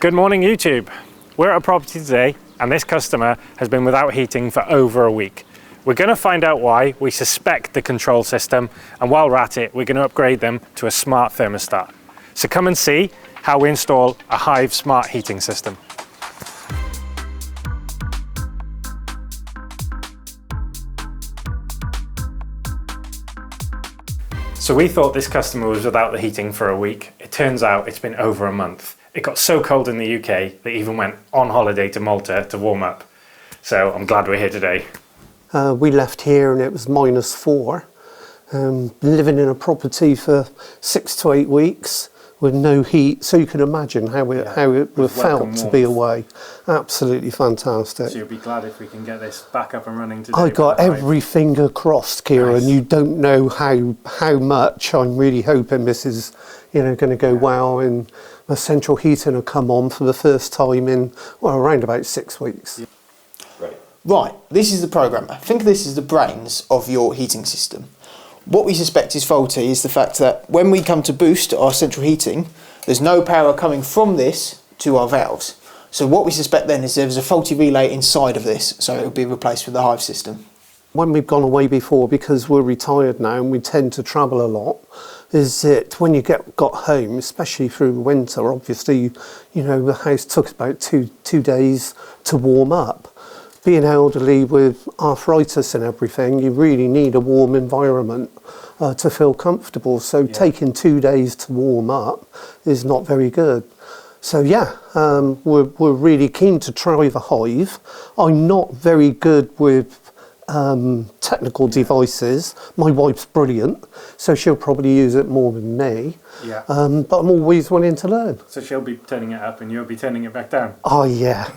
Good morning, YouTube. We're at a property today and this customer has been without heating for over a week. We're going to find out why. We suspect the control system, and while we're at it, we're going to upgrade them to a smart thermostat. So come and see how we install a Hive smart heating system. So we thought this customer was without the heating for a week. It turns out it's been over a month. It got so cold in the UK, they even went on holiday to Malta to warm up. So I'm glad we're here today. We left here and it was -4. Been living in a property for 6 to 8 weeks with no heat, so you can imagine how it would felt to be away. Absolutely fantastic. So you'll be glad if we can get this back up and running today. I got every finger crossed, Kieran. Nice. You don't know how much. I'm really hoping this is, going to go well, and my central heating will come on for the first time in around about 6 weeks. Yeah. Right, this is the programmer. Think of this as the brains of your heating system. What we suspect is faulty is the fact that when we come to boost our central heating, there's no power coming from this to our valves. So what we suspect then is there's a faulty relay inside of this, so it'll be replaced with the Hive system. When we've gone away before, because we're retired now and we tend to travel a lot, is that when you got home, especially through winter, obviously, the house took about two days to warm up. Being elderly with arthritis and everything, you really need a warm environment to feel comfortable. So taking 2 days to warm up is not very good. So we're really keen to try the Hive. I'm not very good with technical devices. My wife's brilliant, so she'll probably use it more than me. Yeah. But I'm always willing to learn. So she'll be turning it up and you'll be turning it back down? Oh yeah,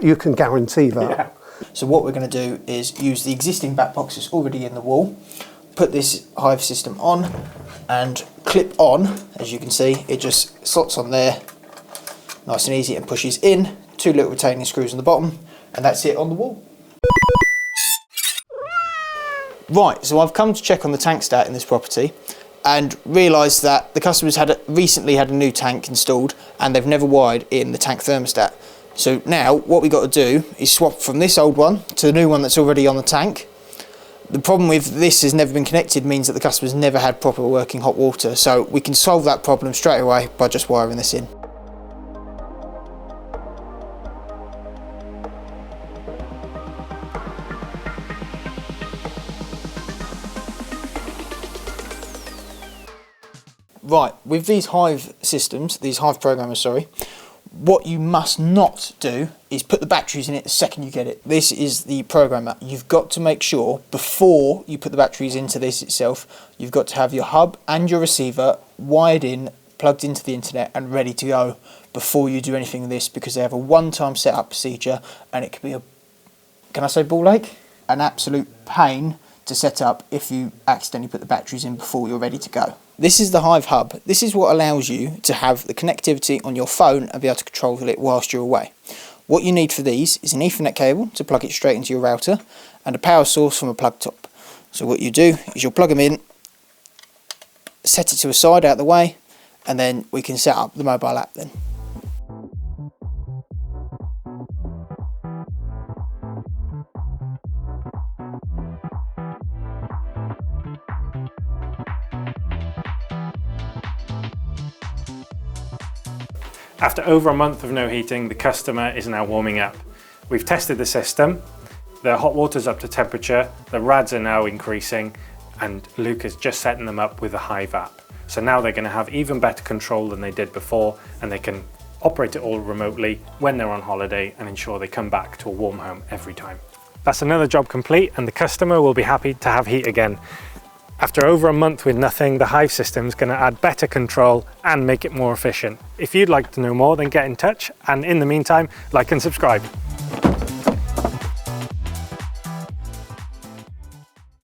you can guarantee that. Yeah. So what we're going to do is use the existing back box that's already in the wall, put this Hive system on and clip on. As you can see, it just slots on there nice and easy and pushes in. 2 little retaining screws on the bottom, and that's it on the wall. Right, so I've come to check on the tank stat in this property and realised that the customers recently had a new tank installed and they've never wired in the tank thermostat. So now what we've got to do is swap from this old one to the new one that's already on the tank. The problem with this has never been connected means that the customer's never had proper working hot water, so we can solve that problem straight away by just wiring this in. Right, with these Hive systems, these Hive programmers, what you must not do is put the batteries in it the second you get it. This is the programmer. You've got to make sure before you put the batteries into this itself, you've got to have your hub and your receiver wired in, plugged into the internet and ready to go before you do anything with this, because they have a one-time setup procedure and it can be can I say ball ache? An absolute pain to set up if you accidentally put the batteries in before you're ready to go. This is the Hive hub. This is what allows you to have the connectivity on your phone and be able to control it whilst you're away. What you need for these is an Ethernet cable to plug it straight into your router and a power source from a plug top. So what you do is you'll plug them in, set it to a side out the way, and then we can set up the mobile app then. After over a month of no heating, the customer is now warming up. We've tested the system, the hot water's up to temperature, the rads are now increasing, and Luke is just setting them up with the Hive app. So now they're going to have even better control than they did before, and they can operate it all remotely when they're on holiday and ensure they come back to a warm home every time. That's another job complete, and the customer will be happy to have heat again. After over a month with nothing, the Hive system is going to add better control and make it more efficient. If you'd like to know more, then get in touch, and in the meantime, like and subscribe.